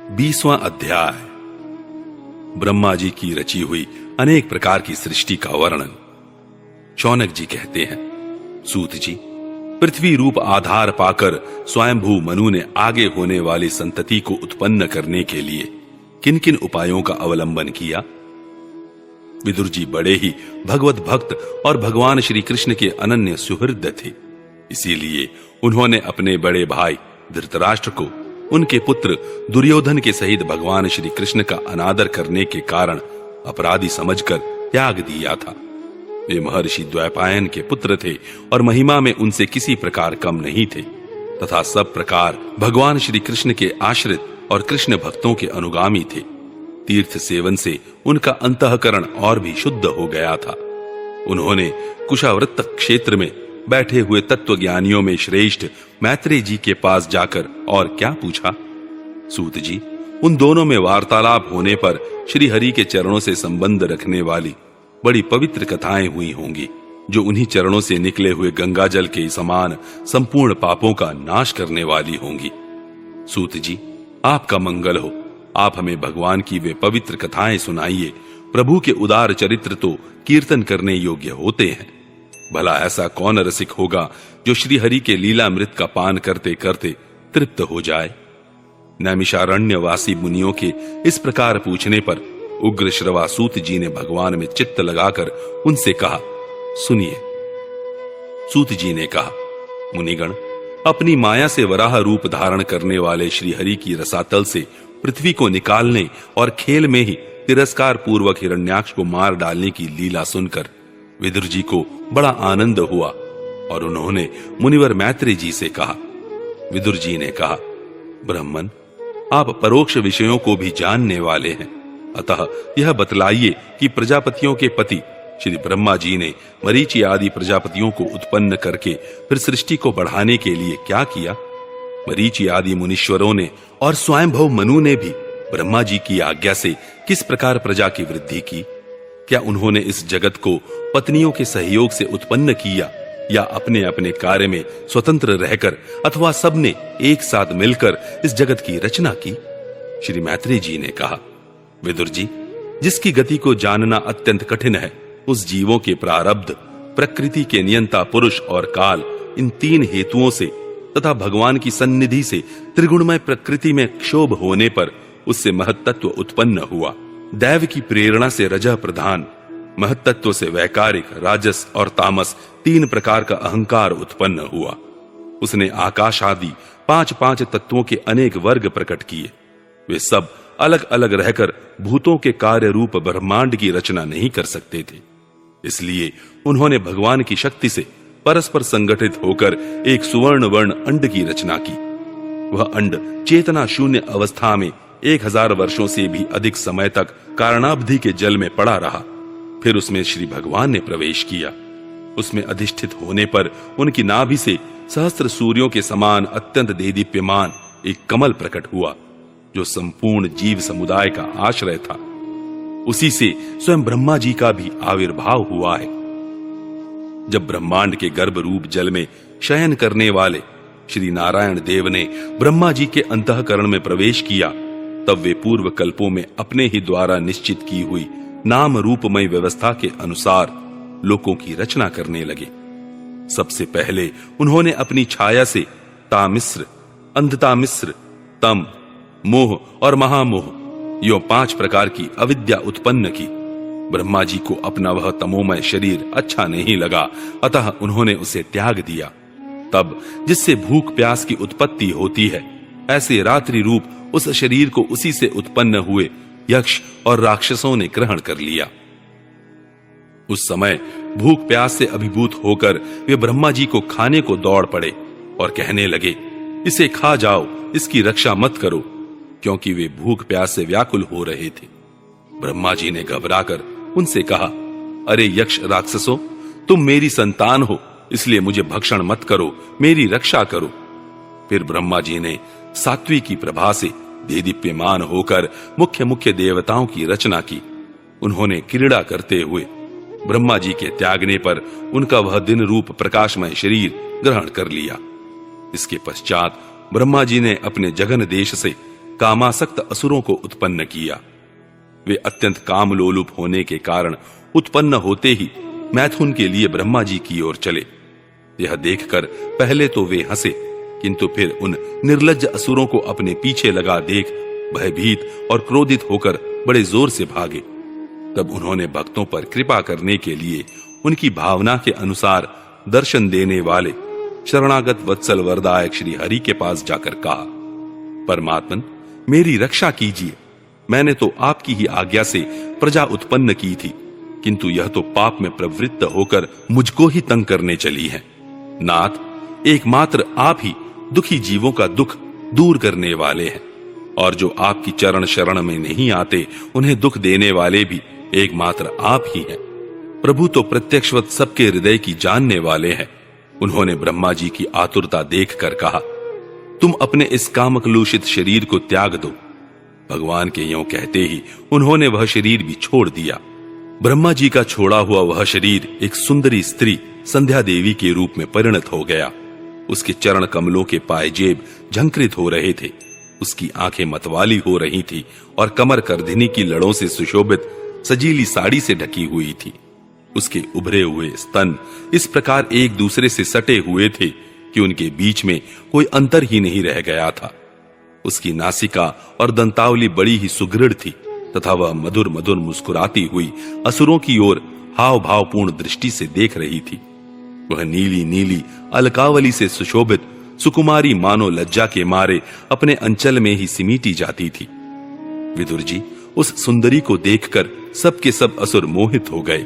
20वां अध्याय। ब्रह्मा जी की रची हुई अनेक प्रकार की सृष्टि का वर्णन। शौनक जी कहते हैं, सूत जी, पृथ्वी रूप आधार पाकर स्वयंभू मनु ने आगे होने वाली संतति को उत्पन्न करने के लिए किन किन उपायों का अवलंबन किया। विदुर जी बड़े ही भगवत भक्त और भगवान श्री कृष्ण के अनन्य सुहृद थे। इसीलिए उन्होंने अपने बड़े भाई धृतराष्ट्र को उनके पुत्र दुर्योधन के सहित भगवान श्री कृष्ण का अनादर करने के कारण अपराधी समझकर त्याग दिया था। वे महर्षि द्वैपायन के पुत्र थे और महिमा में उनसे किसी प्रकार कम नहीं थे तथा सब प्रकार भगवान श्री कृष्ण के आश्रित और कृष्ण भक्तों के अनुगामी थे। तीर्थ सेवन से उनका अंतःकरण और भी शुद्ध हो गया था। उन्होंने कुशावृत्त क्षेत्र में बैठे हुए तत्वज्ञानियों में श्रेष्ठ मैत्रेय जी के पास जाकर और क्या पूछा। सूत जी, उन दोनों में वार्तालाप होने पर श्री हरि के चरणों से संबंध रखने वाली बड़ी पवित्र कथाएं हुई होंगी, जो उन्हीं चरणों से निकले हुए गंगा जल के समान संपूर्ण पापों का नाश करने वाली होंगी। सूत जी, आपका मंगल हो। आप हमें भगवान की वे पवित्र कथाएं सुनाइए। प्रभु के उदार चरित्र तो कीर्तन करने योग्य होते हैं। भला ऐसा कौन रसिक होगा जो श्री हरि के लीलामृत का पान करते करते तृप्त हो जाए। नैमिषारण्यवासी मुनियों के इस प्रकार पूछने पर उग्र श्रवासूत जी ने भगवान में चित्त लगाकर उनसे कहा, सुनिए। सूत जी ने कहा, मुनिगण, अपनी माया से वराह रूप धारण करने वाले श्री हरि की रसातल से पृथ्वी को निकालने और खेल में ही तिरस्कार पूर्वक हिरण्याक्ष को मार डालने की लीला सुनकर विदुर जी को बड़ा आनंद हुआ और उन्होंने मुनिवर मैत्रेय जी से कहा। विदुर जी ने कहा, ब्राह्मण, आप परोक्ष विषयों को भी जानने वाले हैं, अतः यह बतलाइए कि प्रजापतियों के पति श्री ब्रह्मा जी ने मरीचि आदि प्रजापतियों को उत्पन्न करके फिर सृष्टि को बढ़ाने के लिए क्या किया। मरीचि आदि मुनीश्वरों ने और स्वयंभव मनु ने भी ब्रह्मा जी की आज्ञा से किस प्रकार प्रजा की वृद्धि की। क्या उन्होंने इस जगत को पत्नियों के सहयोग से उत्पन्न किया या अपने अपने कार्य में स्वतंत्र रहकर अथवा सबने एक साथ मिलकर इस जगत की रचना की। श्री मैत्रेय जी ने कहा, विदुर जी, जिसकी गति को जानना अत्यंत कठिन है, उस जीवों के प्रारब्ध, प्रकृति के नियंता पुरुष और काल, इन तीन हेतुओं से तथा भगवान की सन्निधि से त्रिगुणमय प्रकृति में क्षोभ होने पर उससे महत्तत्व उत्पन्न हुआ। दैव की प्रेरणा से रजः प्रधान, महत्तत्व से वैकारिक, राजस और तामस तीन प्रकार का अहंकार उत्पन्न हुआ। उसने आकाश आदि पांच पांच तत्वों के अनेक वर्ग प्रकट किए। वे सब अलग अलग रहकर भूतों के कार्य रूप ब्रह्मांड की रचना नहीं कर सकते थे। इसलिए उन्होंने भगवान की शक्ति से परस्पर संगठित होकर एक सुवर्ण वर्ण अंड की रचना की। वह अंड चेतना शून्य अवस्था में 1000 वर्षों से भी अधिक समय तक कारणाब्धि के जल में पड़ा रहा। फिर उसमें श्री भगवान ने प्रवेश किया। उसमें अधिष्ठित होने पर उनकी नाभि से सहस्त्र सूर्यों के समान अत्यंत देदीप्यमान एक कमल प्रकट हुआ, जो संपूर्ण जीव समुदाय का आश्रय था। उसी से स्वयं ब्रह्मा जी का भी आविर्भाव हुआ है। जब ब्रह्मांड के गर्भ रूप जल में शयन करने वाले श्री नारायण देव ने ब्रह्मा जी के अंतःकरण में प्रवेश किया, तब वे पूर्व कल्पों में अपने ही द्वारा निश्चित की हुई नाम रूपमय व्यवस्था के अनुसार लोकों की रचना करने लगे। सबसे पहले उन्होंने अपनी छाया से तामिश्र, अंधतामिश्र, तम, मोह और महामोह यो 5 प्रकार की अविद्या उत्पन्न की। ब्रह्मा जी को अपना वह तमोमय शरीर अच्छा नहीं लगा, अतः उन्होंने उसे त्याग दिया। तब जिससे भूख प्यास की उत्पत्ति होती है, ऐसे रात्रि रूप उस शरीर को उसी से उत्पन्न हुए यक्ष और राक्षसों ने ग्रहण कर लिया। उस समय भूख प्यास से अभिभूत होकर वे ब्रह्मा जी को खाने को दौड़ पड़े और कहने लगे, इसे खा जाओ, इसकी रक्षा मत करो, क्योंकि वे भूख प्यास से व्याकुल हो रहे थे। ब्रह्मा जी ने घबराकर उनसे कहा, अरे यक्ष राक्षसों, तुम मेरी संतान हो, इसलिए मुझे भक्षण मत करो, मेरी रक्षा करो। फिर ब्रह्मा जी ने सात्वी की प्रभा से देदीप्यमान होकर मुख्य मुख्य देवताओं की रचना की। उन्होंने क्रीड़ा करते हुए ब्रह्मा जी के त्यागने पर उनका वह दिन रूप प्रकाशमय शरीर ग्रहण कर लिया। इसके पश्चात ब्रह्मा जी ने अपने जगन देश से कामासक्त असुरों को उत्पन्न किया। वे अत्यंत कामलोलुप होने के कारण उत्पन्न होते ही मैथुन के लिए ब्रह्मा जी की ओर चले। यह देखकर पहले तो वे हंसे, किंतु फिर उन निर्लज्ज असुरों को अपने पीछे लगा देख भयभीत और क्रोधित होकर बड़े जोर से भागे। तब उन्होंने भक्तों पर कृपा करने के लिए उनकी भावना के अनुसार दर्शन देने वाले शरणागत वत्सल वरदायक श्री हरि के पास जाकर कहा, परमात्मन, मेरी रक्षा कीजिए। मैंने तो आपकी ही आज्ञा से प्रजा उत्पन्न की थी, किंतु यह तो पाप में प्रवृत्त होकर मुझको ही तंग करने चली है। नाथ, एकमात्र आप ही दुखी जीवों का दुख दूर करने वाले हैं, और जो आपकी चरण शरण में नहीं आते उन्हें दुख देने वाले भी एकमात्र आप ही हैं। प्रभु तो प्रत्यक्षवत सबके हृदय की जानने वाले हैं। उन्होंने ब्रह्मा जी की आतुरता देखकर कहा, तुम अपने इस कामकलुषित शरीर को त्याग दो। भगवान के यों कहते ही उन्होंने वह शरीर भी छोड़ दिया। ब्रह्मा जी का छोड़ा हुआ वह शरीर एक सुंदरी स्त्री संध्या देवी के रूप में परिणत हो गया। उसके चरण कमलों के पायजेब झंकृत हो रहे थे, उसकी आंखें मतवाली हो रही थी और कमर करधिनी की लड़ों से सुशोभित सजीली साड़ी से ढकी हुई थी। उसके उभरे हुए स्तन इस प्रकार एक दूसरे से सटे हुए थे कि उनके बीच में कोई अंतर ही नहीं रह गया था। उसकी नासिका और दंतावली बड़ी ही सुदृढ़ थी तथा वह मधुर मधुर मुस्कुराती हुई असुरों की ओर हाव भावपूर्ण दृष्टि से देख रही थी। वह नीली नीली अलकावली से सुशोभित सुकुमारी मानो लज्जा के मारे अपने अंचल में ही सिमीटी जाती थी। विदुर जी, उस सुंदरी को देखकर सबके सब असुर मोहित हो गए।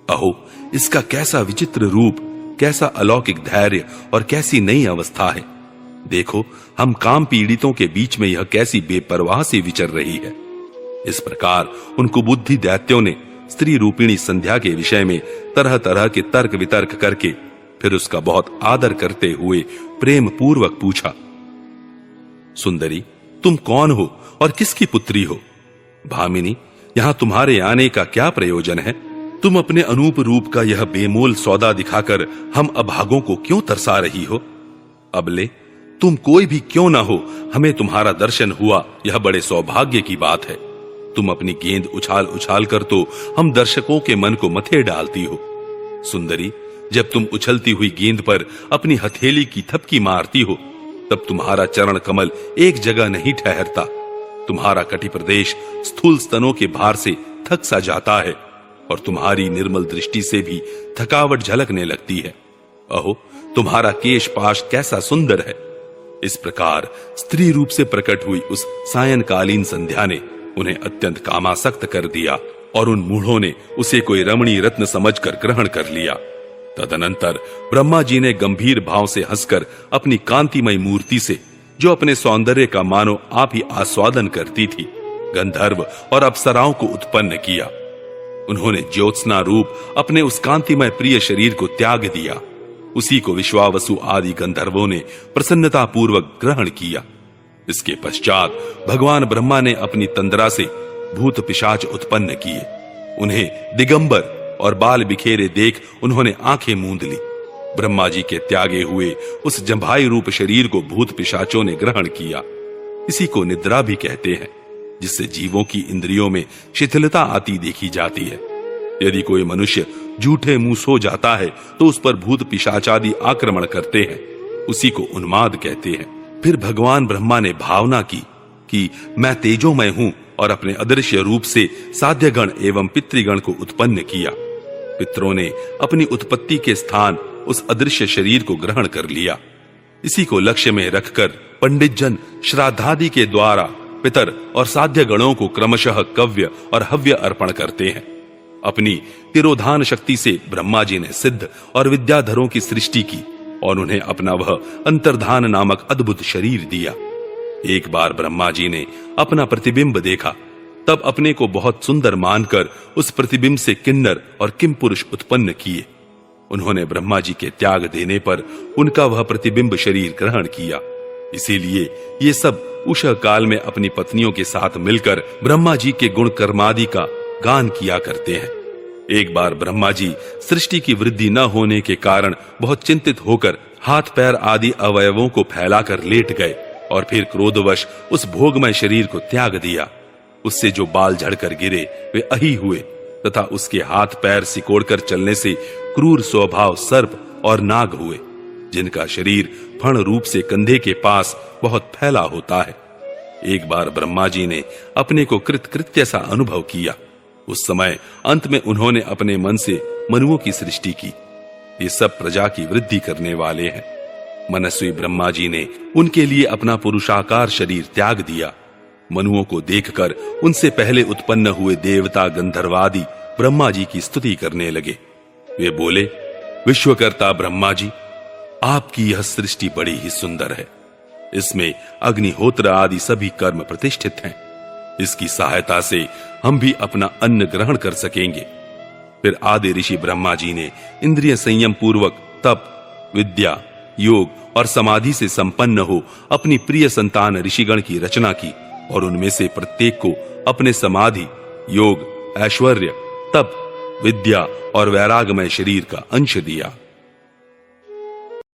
अहो, इसका कैसा विचित्र रूप, कैसा अलौकिक धैर्य और कैसी नई अवस्था है। देखो, हम काम पीड़ितों के बीच में यह कैसी बेपरवाह से विचर रही है। इस प्रकार उन कुबुद्धि दैत्यों ने स्त्री रूपिणी संध्या के विषय में तरह तरह के तर्क वितर्क करके फिर उसका बहुत आदर करते हुए प्रेम पूर्वक पूछा, सुंदरी, तुम कौन हो और किसकी पुत्री हो? भामिनी, यहां तुम्हारे आने का क्या प्रयोजन है? तुम अपने अनूप रूप का यह बेमोल सौदा दिखाकर हम अभागों को क्यों तरसा रही हो? अबले तुम कोई भी क्यों ना हो, हमें तुम्हारा दर्शन हुआ यह बड़े सौभाग्य की बात है। तुम अपनी गेंद उछाल उछाल कर तो हम दर्शकों के मन को मथे डालती हो। सुंदरी, जब तुम उछलती हुई गेंद पर अपनी हथेली की थपकी मारती हो, तब तुम्हारा चरण कमल एक जगह नहीं ठहरता। तुम्हारा कटी प्रदेश स्थूल स्तनों के भार से थक सा जाता है और तुम्हारी निर्मल दृष्टि से भी थकावट झलकने लगती है। अहो, तुम्हारा केश पाश कैसा सुंदर है। इस प्रकार स्त्री रूप से प्रकट हुई उस सायंकालीन संध्या ने उन्हें अत्यंत कामासक्त कर दिया और उन मूढ़ों ने उसे कोई रमणीय रत्न समझकर ग्रहण कर लिया। तदनंतर ब्रह्मा जी ने गंभीर भाव से हंसकर अपनी कांतिमय मूर्ति से, जो अपने सौंदर्य का मानो आप ही आस्वादन करती थी, गंधर्व और अप्सराओं को उत्पन्न किया। उन्होंने ज्योत्सना रूप अपने उस कांतिमय प्रिय शरीर को त्याग दिया। उसी को विश्वावसु आदि गंधर्वों ने प्रसन्नता पूर्वक ग्रहण किया। इसके पश्चात भगवान ब्रह्मा ने अपनी तंद्रा से भूत पिशाच उत्पन्न किए। उन्हें दिगंबर और बाल बिखेरे देख उन्होंने आंखें मूंद ली। ब्रह्मा जी के त्यागे हुए उस जंभाई रूप शरीर को भूत पिशाचों ने ग्रहण किया। इसी को निद्रा भी कहते हैं, जिससे जीवों की इंद्रियों में शिथिलता आती देखी जाती है। यदि कोई मनुष्य झूठे मुंह सो जाता है तो उस पर भूत पिशाचादि आक्रमण करते हैं। उसी को उन्माद कहते हैं। फिर भगवान ब्रह्मा ने भावना की कि मैं तेजोमय हूं और अपने अदृश्य रूप से साध्यगण एवं पितृगण को उत्पन्न किया। पितरों ने अपनी उत्पत्ति के स्थान उस अदृश्य शरीर को ग्रहण कर लिया। इसी को लक्ष्य में रखकर पंडित जन श्राद्धादि के द्वारा पितर और साध्य गणों को क्रमशः कव्य और हव्य अर्पण करते हैं। अपनी तिरोधान शक्ति से ब्रह्मा जी ने सिद्ध और विद्याधरों की सृष्टि की और उन्हें अपना वह अंतर्धान नामक अद्भुत शरीर दिया। एक बार ब्रह्मा जी ने अपना प्रतिबिंब देखा, तब अपने को बहुत सुंदर मानकर उस प्रतिबिंब से किन्नर और किम पुरुष उत्पन्न किए। उन्होंने ब्रह्मा जी के त्याग देने पर उनका वह प्रतिबिंब शरीर ग्रहण किया। इसीलिए ये सब उषः काल में अपनी पत्नियों के साथ मिलकर ब्रह्मा जी के गुण कर्मादि का गान किया करते हैं। एक बार ब्रह्मा जी सृष्टि की वृद्धि न होने के कारण बहुत चिंतित होकर हाथ पैर आदि अवयवों को फैलाकर लेट गए और फिर क्रोधवश उस भोगमय शरीर को त्याग दिया। उससे जो बाल झड़कर गिरे वे अही हुए तथा उसके हाथ पैर सिकोड़कर चलने से क्रूर स्वभाव सर्प और नाग हुए, जिनका शरीर फण रूप से कंधे के पास बहुत फैला होता है। एक बार ब्रह्मा जी ने अपने को कृतकृत्य सा अनुभव किया। उस समय अंत में उन्होंने अपने मन से मनुओं की सृष्टि की। ये सब प्रजा की वृद्धि करने वाले हैं। मनस्वी ब्रह्मा जी ने उनके लिए अपना पुरुषाकार शरीर त्याग दिया। मनुओं को देखकर उनसे पहले उत्पन्न हुए देवता गंधर्वादि ब्रह्मा जी की स्तुति करने लगे। वे बोले, विश्वकर्ता ब्रह्मा जी, आपकी यह सृष्टि बड़ी ही सुंदर है। इसमें अग्निहोत्र आदि सभी कर्म प्रतिष्ठित हैं। इसकी सहायता से हम भी अपना अन्न ग्रहण कर सकेंगे। फिर आदि ऋषि ब्रह्मा जी ने इंद्रिय संयम पूर्वक तप, विद्या, योग और समाधि से संपन्न हो अपनी प्रिय संतान ऋषिगण की रचना की और उनमें से प्रत्येक को अपने समाधि, योग, ऐश्वर्य, तप, विद्या और वैरागमय शरीर का अंश दिया।